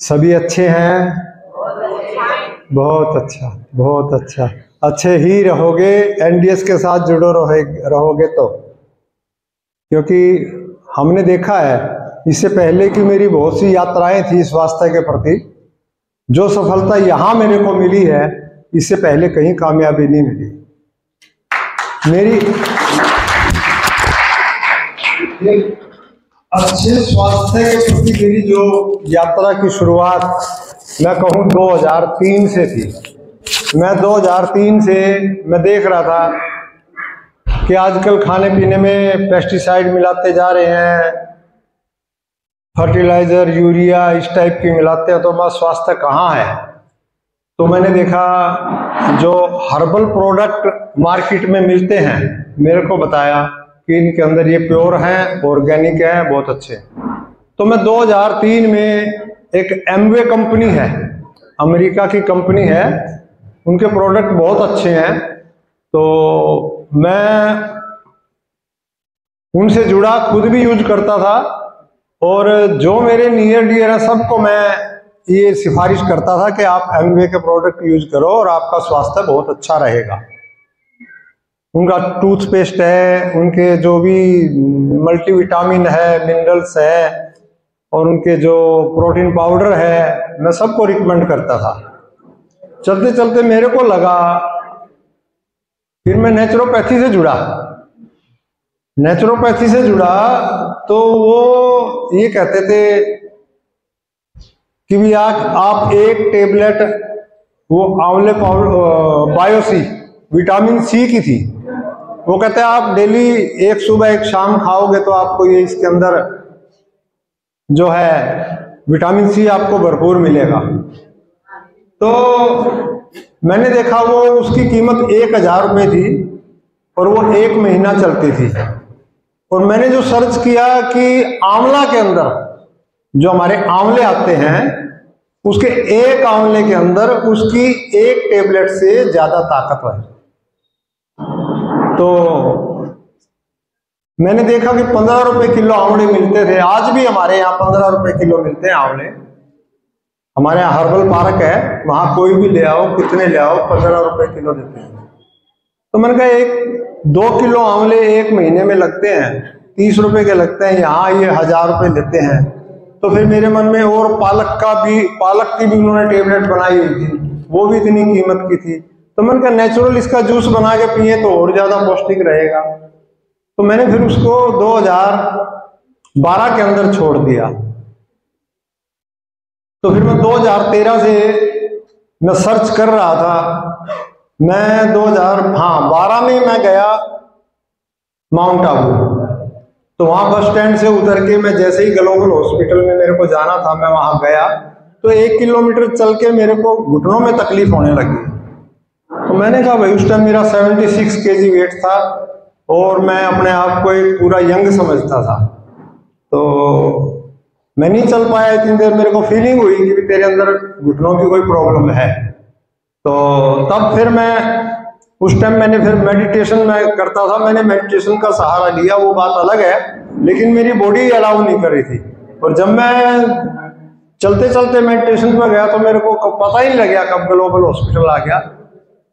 सभी अच्छे हैं? बहुत अच्छा, बहुत अच्छा। अच्छे ही रहोगे, एनडीएस के साथ जुड़ो रहोगे तो, क्योंकि हमने देखा है इससे पहले की मेरी बहुत सी यात्राएं थी स्वास्थ्य के प्रति। जो सफलता यहाँ मेरे को मिली है इससे पहले कहीं कामयाबी नहीं मिली मेरी। अच्छे स्वास्थ्य के प्रति मेरी जो यात्रा की शुरुआत मैं कहूँ 2003 से थी। मैं 2003 से मैं देख रहा था कि आजकल खाने पीने में पेस्टिसाइड मिलाते जा रहे हैं, फर्टिलाइजर, यूरिया इस टाइप की मिलाते हैं, तो हमारा स्वास्थ्य कहाँ है। तो मैंने देखा जो हर्बल प्रोडक्ट मार्केट में मिलते हैं, मेरे को बताया कि इनके अंदर ये प्योर हैं, ऑर्गेनिक है, बहुत अच्छे। तो मैं 2003 में एक एमवे कंपनी है, अमेरिका की कंपनी है, उनके प्रोडक्ट बहुत अच्छे हैं, तो मैं उनसे जुड़ा, खुद भी यूज करता था और जो मेरे नियर डियर है सबको मैं ये सिफारिश करता था कि आप एमवे के प्रोडक्ट यूज करो और आपका स्वास्थ्य बहुत अच्छा रहेगा। उनका टूथपेस्ट है, उनके जो भी मल्टीविटामिन है, मिनरल्स है और उनके जो प्रोटीन पाउडर है, मैं सबको रिकमेंड करता था। चलते चलते मेरे को लगा, फिर मैं नेचुरोपैथी से जुड़ा। नेचुरोपैथी से जुड़ा तो वो ये कहते थे कि भी आप एक टेबलेट, वो आंवले पाउडर बायोसी विटामिन सी की थी, वो कहते हैं आप डेली एक सुबह एक शाम खाओगे तो आपको ये इसके अंदर जो है विटामिन सी आपको भरपूर मिलेगा। तो मैंने देखा वो उसकी कीमत 1000 रुपये थी और वो 1 महीना चलती थी। और मैंने जो सर्च किया कि आंवला के अंदर जो हमारे आंवले आते हैं, उसके एक आंवले के अंदर उसकी एक टेबलेट से ज्यादा ताकत है। तो मैंने देखा कि 15 रुपए किलो आंवले मिलते थे। आज भी हमारे यहाँ 15 रुपए किलो मिलते हैं आंवले। हमारे यहाँ हर्बल पार्क है, वहां कोई भी ले आओ, कितने ले आओ, 15 रुपए किलो देते हैं। तो मैंने कहा 2 किलो आंवले 1 महीने में लगते हैं, 30 रुपए के लगते हैं, यहाँ ये 1000 रुपए लेते हैं। तो फिर मेरे मन में, और पालक की भी उन्होंने टेबलेट बनाई हुई थी, वो भी इतनी कीमत की थी। तो मैंने कहा नेचुरल इसका जूस बना के पिए तो और ज्यादा पौष्टिक रहेगा। तो मैंने फिर उसको 2012 के अंदर छोड़ दिया। तो फिर मैं 2013 से मैं सर्च कर रहा था। मैं 2012 में मैं गया माउंट आबू। तो वहां बस स्टैंड से उतर के मैं जैसे ही ग्लोबल हॉस्पिटल में मेरे को जाना था, मैं वहां गया तो 1 किलोमीटर चल के मेरे को घुटनों में तकलीफ होने लगी। तो मैंने कहा भाई, उस टाइम मेरा 76 kg वेट था और मैं अपने आप को एक पूरा यंग समझता था। तो मैं नहीं चल पाया इतनी देर। मेरे को फीलिंग हुई कि तेरे अंदर घुटनों की कोई प्रॉब्लम है। तो तब फिर मैं उस टाइम मैंने फिर मेडिटेशन में करता था, मैंने मेडिटेशन का सहारा लिया, वो बात अलग है, लेकिन मेरी बॉडी अलाउ नहीं कर रही थी। और जब मैं चलते चलते मेडिटेशन पर गया तो मेरे को पता ही नहीं लगा कब ग्लोबल हॉस्पिटल आ गया।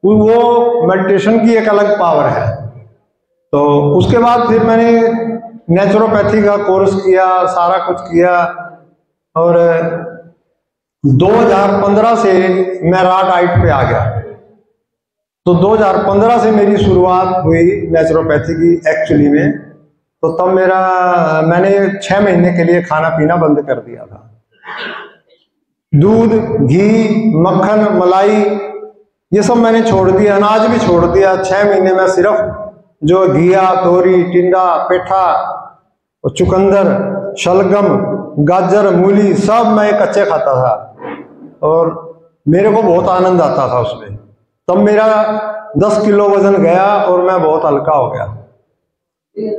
वो मेडिटेशन की एक अलग पावर है। तो उसके बाद फिर मैंने नेचुरोपैथी का कोर्स किया, सारा कुछ किया और 2015 से मैं रॉ डाइट पे आ गया। तो 2015 से मेरी शुरुआत हुई नेचुरोपैथी की एक्चुअली में। तो तब मैंने 6 महीने के लिए खाना पीना बंद कर दिया था। दूध, घी, मक्खन, मलाई ये सब मैंने छोड़ दिया, अनाज भी छोड़ दिया। 6 महीने में सिर्फ जो घिया, तोरी, टिंडा, पेठा, चुकंदर, शलगम, गाजर, मूली सब मैं कच्चे खाता था और मेरे को बहुत आनंद आता था उसमें। तब मेरा 10 किलो वजन गया और मैं बहुत हल्का हो गया।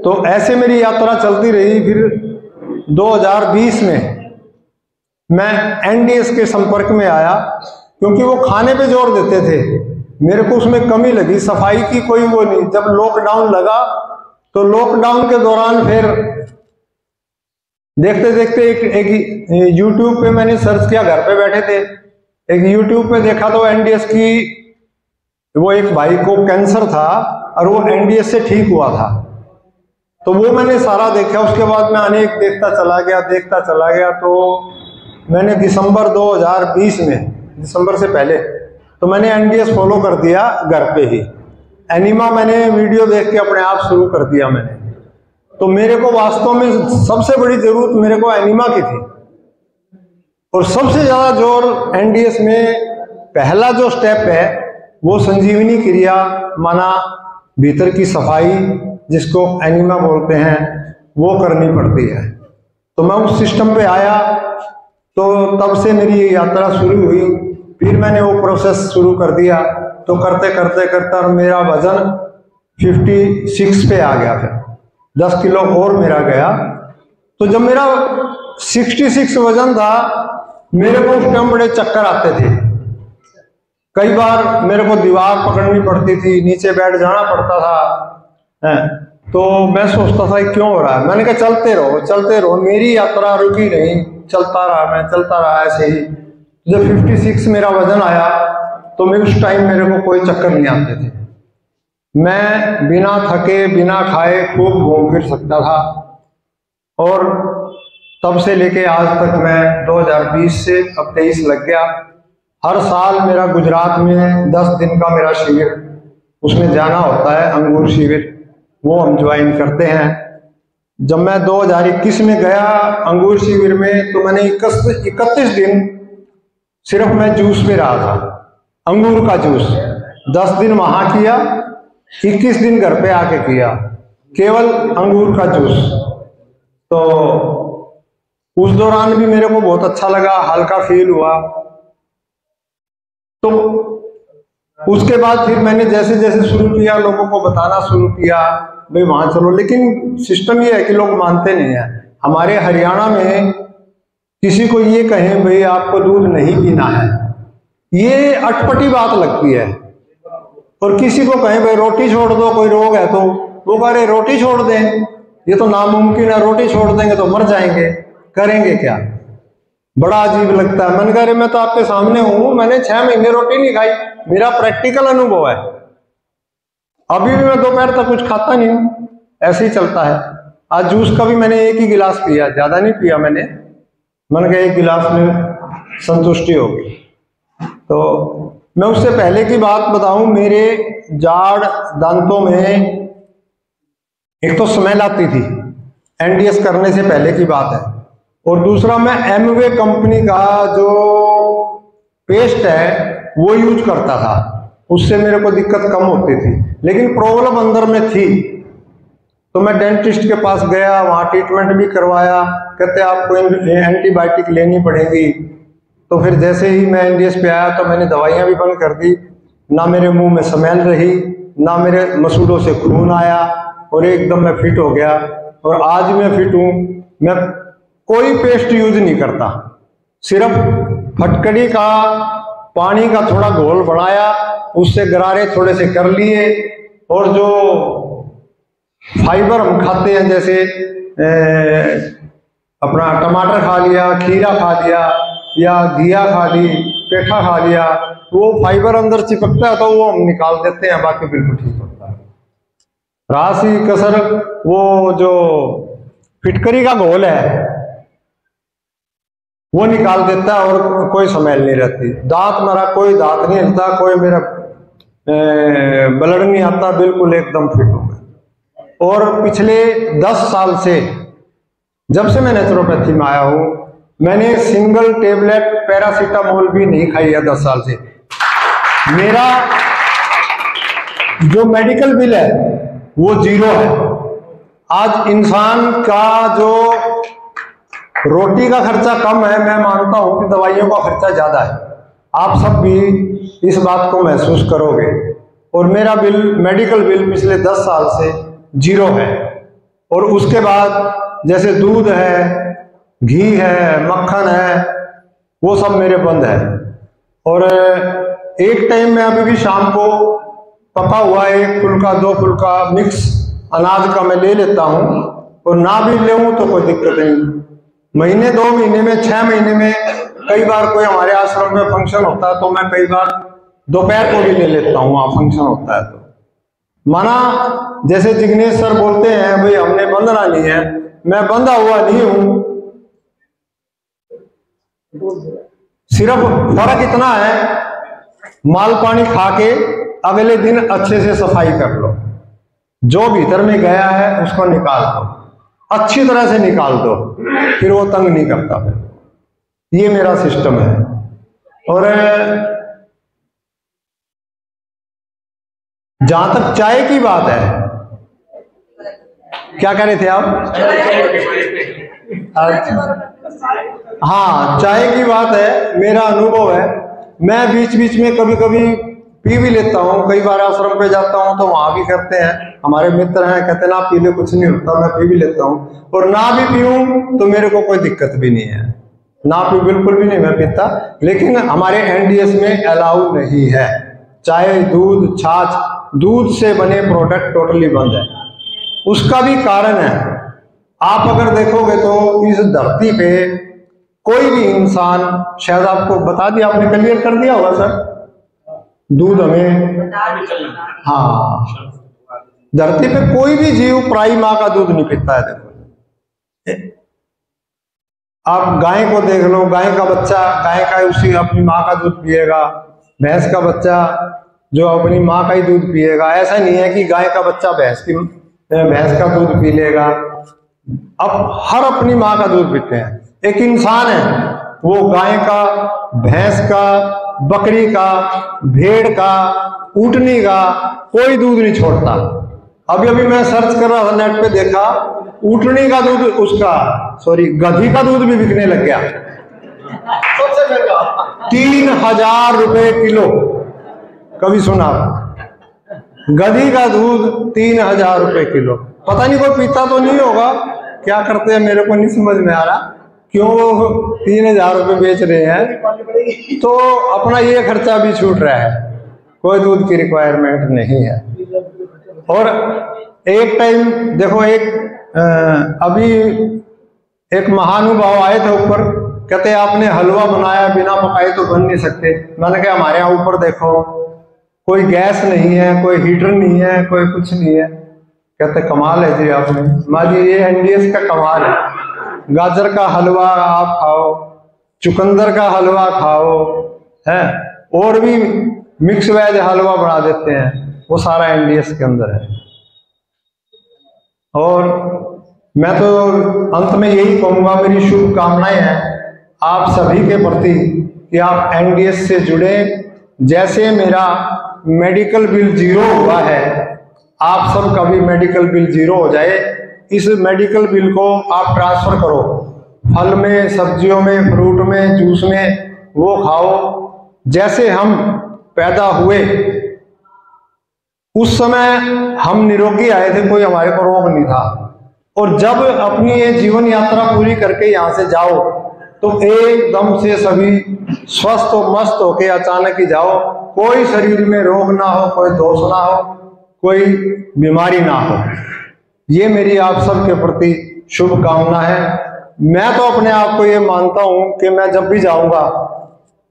तो ऐसे मेरी यात्रा चलती रही। फिर 2020 में मैं एनडीएस के संपर्क में आया, क्योंकि वो खाने पे जोर देते थे, मेरे को उसमें कमी लगी, सफाई की कोई वो नहीं। जब लॉकडाउन लगा तो लॉकडाउन के दौरान फिर देखते देखते एक YouTube पे मैंने सर्च किया, घर पे बैठे थे, एक YouTube पे देखा तो एनडीएस की, वो एक भाई को कैंसर था और वो एनडीएस से ठीक हुआ था, तो वो मैंने सारा देखा। उसके बाद मैं अनेक देखता चला गया। तो मैंने दिसंबर 2020 में, दिसंबर से पहले तो मैंने एनडीएस फॉलो कर दिया घर पे ही। एनिमा मैंने वीडियो देख के अपने आप शुरू कर दिया मैंने। तो मेरे को वास्तव में सबसे बड़ी जरूरत मेरे को एनिमा की थी, और सबसे ज्यादा जोर एनडीएस में पहला जो स्टेप है वो संजीवनी क्रिया, माना भीतर की सफाई जिसको एनिमा बोलते हैं, वो करनी पड़ती है। तो मैं उस सिस्टम पे आया, तो तब से मेरी यात्रा शुरू हुई। फिर मैंने वो प्रोसेस शुरू कर दिया, तो करते करते मेरा वजन 56 पे आ गया, फिर 10 किलो और मेरा गया। तो जब मेरा 66 वजन था, मेरे को उस टाइम बड़े चक्कर आते थे। कई बार मेरे को दीवार पकड़नी पड़ती थी, नीचे बैठ जाना पड़ता था। तो मैं सोचता था क्यों हो रहा है। मैंने कहा चलते रहो। मेरी यात्रा रुकी नहीं, चलता रहा ऐसे ही। जब 56 मेरा वजन आया, तो मैं उस टाइम मेरे को कोई चक्कर नहीं आते थे। मैं बिना थके बिना खाए खूब घूम फिर सकता था। और तब से लेके आज तक मैं 2020 से अब 23 लग गया। हर साल मेरा गुजरात में 10 दिन का मेरा शिविर, उसमें जाना होता है, अंगूर शिविर, वो हम ज्वाइन करते हैं। जब मैं 2021 में गया अंगूर शिविर में, तो मैंने 31 दिन सिर्फ मैं जूस में रहा था, अंगूर का जूस। 10 दिन वहां किया, 21 दिन घर पे आके किया, केवल अंगूर का जूस। तो उस दौरान भी मेरे को बहुत अच्छा लगा, हल्का फील हुआ। तो उसके बाद फिर मैंने जैसे जैसे शुरू किया, लोगों को बताना शुरू किया, भाई वहां चलो। लेकिन सिस्टम ये है कि लोग मानते नहीं है। हमारे हरियाणा में किसी को ये कहें भाई आपको दूध नहीं पीना है, ये अटपटी बात लगती है। और किसी को कहें भाई रोटी छोड़ दो, कोई रोग है, तो वो कह रहे रोटी छोड़ दें, ये तो नामुमकिन है, रोटी छोड़ देंगे तो मर जाएंगे, करेंगे क्या। बड़ा अजीब लगता है। मैंने कहा मैं तो आपके सामने हूं, मैंने 6 महीने रोटी नहीं खाई, मेरा प्रैक्टिकल अनुभव है। अभी भी मैं दोपहर तक कुछ खाता नहीं हूं, ऐसे ही चलता है। आज जूस का भी मैंने एक ही गिलास पिया, ज्यादा नहीं पिया मैंने कहा एक गिलास में संतुष्टि होगी। तो मैं उससे पहले की बात बताऊं, मेरे जाड़ दांतों में एक तो स्मेल आती थी, एनडीएस करने से पहले की बात है। और दूसरा, मैं एमवे कंपनी का जो पेस्ट है वो यूज करता था, उससे मेरे को दिक्कत कम होती थी, लेकिन प्रॉब्लम अंदर में थी। तो मैं डेंटिस्ट के पास गया, वहाँ ट्रीटमेंट भी करवाया, कहते आपको एंटीबायोटिक लेनी पड़ेगी। तो फिर जैसे ही मैं एनडीएस पे आया, तो मैंने दवाइयाँ भी बंद कर दी। ना मेरे मुंह में स्मेल रही, ना मेरे मसूड़ों से खून आया, और एकदम मैं फिट हो गया। और आज मैं फिट हूँ। मैं कोई पेस्ट यूज नहीं करता, सिर्फ फटकड़ी का पानी का थोड़ा घोल बनाया, उससे गरारे थोड़े से कर लिए। और जो फाइबर हम खाते हैं, जैसे अपना टमाटर खा लिया, खीरा खा लिया, या घिया खा ली, पेठा खा लिया, वो फाइबर अंदर चिपकता है, तो वो हम निकाल देते हैं, बाकी बिल्कुल ठीक होता है। राशि कसर वो जो फिटकरी का घोल है वो निकाल देता है, और कोई स्मेल नहीं रहती। दांत मेरा कोई दांत नहीं हिलता, कोई मेरा ब्लड नहीं आता, बिल्कुल एकदम फिट हूं मैं। और पिछले 10 साल से, जब से मैं नेचुरोपैथी में आया हूं, मैंने सिंगल टेबलेट पैरासीटामोल भी नहीं खाई है 10 साल से। मेरा जो मेडिकल बिल है वो 0 है। आज इंसान का जो रोटी का खर्चा कम है, मैं मानता हूं कि दवाइयों का खर्चा ज्यादा है। आप सब भी इस बात को महसूस करोगे। और मेरा बिल, मेडिकल बिल पिछले 10 साल से 0 है। और उसके बाद जैसे दूध है, घी है, मक्खन है, वो सब मेरे बंद है। और एक टाइम में अभी भी शाम को पका हुआ 1 फुल्का 2 फुल्का मिक्स अनाज का मैं ले लेता हूं, और ना भी लेऊं तो कोई दिक्कत नहीं। महीने 2 महीने में 6 महीने में कई बार कोई हमारे आश्रम में फंक्शन होता है तो मैं कई बार दोपहर को भी ले लेता हूँ, वहां फंक्शन होता है तो। माना जैसे जिग्नेश सर बोलते हैं भाई हमने बंधना नहीं है, मैं बंधा हुआ नहीं हूं, सिर्फ फर्क इतना है माल पानी खा के अगले दिन अच्छे से सफाई कर लो, जो भीतर में गया है उसको निकाल दो, अच्छी तरह से निकाल दो, फिर वो तंग नहीं करता। फिर ये मेरा सिस्टम है। और जहां तक चाय की बात है, क्या कह रहे थे आप? हाँ, चाय की बात है, मेरा अनुभव है, मैं बीच बीच में कभी कभी पी भी लेता हूँ। कई बार आश्रम पे जाता हूँ तो वहां भी करते हैं, हमारे मित्र हैं, कहते ना पी ले कुछ नहीं होता, मैं पी भी लेता हूँ। और ना भी पीऊं तो मेरे को कोई दिक्कत भी नहीं है, ना पी बिल्कुल भी नहीं मैं पीता। लेकिन हमारे एनडीएस में अलाउ नहीं है चाय, दूध, छाछ, दूध से बने प्रोडक्ट टोटली बंद है। उसका भी कारण है, आप अगर देखोगे तो इस धरती पे कोई भी इंसान, शायद आपको बता दिया, आपने क्लियर कर दिया होगा सर, दूध हमें, हाँ, धरती पे कोई भी जीव पराई माँ का दूध नहीं पीता है। देखो आप गाय को देख लो, गाय का बच्चा गाय का उसी अपनी माँ का दूध पिएगा, भैंस का बच्चा जो अपनी माँ का ही दूध पिएगा। ऐसा नहीं है कि गाय का बच्चा भैंस का दूध पी लेगा, अब हर अपनी माँ का दूध पीते हैं। एक इंसान है वो गाय का, भैंस का, बकरी का, भेड़ का, ऊँटनी का कोई दूध नहीं छोड़ता। अभी अभी मैं सर्च कर रहा था नेट पे, देखा ऊँटनी का दूध, उसका गधी का दूध भी बिकने लग गया, सबसे महंगा 3000 रुपए किलो। कभी सुना? गधी का दूध 3000 रुपए किलो। पता नहीं कोई पीता तो नहीं होगा, क्या करते हैं मेरे को नहीं समझ में आ रहा, क्यों 3000 रुपए बेच रहे हैं, तो अपना ये खर्चा भी छूट रहा है, कोई दूध की रिक्वायरमेंट नहीं है। और एक टाइम देखो, अभी एक महानुभाव आए थे ऊपर, कहते आपने हलवा बनाया बिना पकाए तो बन नहीं सकते। मैंने कहा हमारे यहाँ ऊपर देखो कोई गैस नहीं है, कोई हीटर नहीं है, कोई कुछ नहीं है। कहते कमाल है जी आपने। माँ जी ये एनडीएस का कमाल है, गाजर का हलवा आप खाओ, चुकंदर का हलवा खाओ, है, और भी मिक्स वेज हलवा बना देते हैं, वो सारा एनडीएस के अंदर है। और मैं तो अंत में यही कहूंगा, मेरी शुभकामनाएं हैं आप सभी के प्रति कि आप एनडीएस से जुड़े। जैसे मेरा मेडिकल बिल 0 हुआ है, आप सब का भी मेडिकल बिल 0 हो जाए। इस मेडिकल बिल को आप ट्रांसफर करो, फल में, सब्जियों में, फ्रूट में, जूस में, वो खाओ। जैसे हम पैदा हुए उस समय हम निरोगी आए थे, कोई हमारे को रोग नहीं था। और जब अपनी ये जीवन यात्रा पूरी करके यहाँ से जाओ तो एकदम से सभी स्वस्थ और मस्त होके अचानक ही जाओ, कोई शरीर में रोग ना हो, कोई दोष ना हो, कोई बीमारी ना हो। ये मेरी आप सब के प्रति शुभकामना है। मैं तो अपने आप को ये मानता हूं कि मैं जब भी जाऊंगा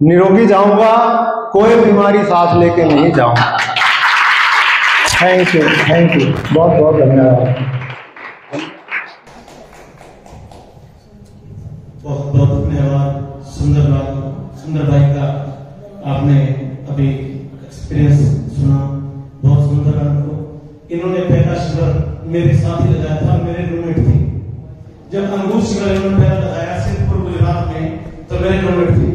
निरोगी जाऊंगा, कोई बीमारी साथ लेके नहीं जाऊंगा। थैंक यू, बहुत बहुत धन्यवाद। बहुत बहुत धन्यवाद सुंदर भाई का। आपने अभी एक्सपीरियंस सुना, बहुत सुंदर अनुभव। इन्होंने पहला शिविर मेरे साथ ही लगाया था, मेरे रूममेट थे। जब अंगूर शिविर इन्होंने पहला लगाया सिद्धपुर गुजरात में, तो मेरे रूममेट थे।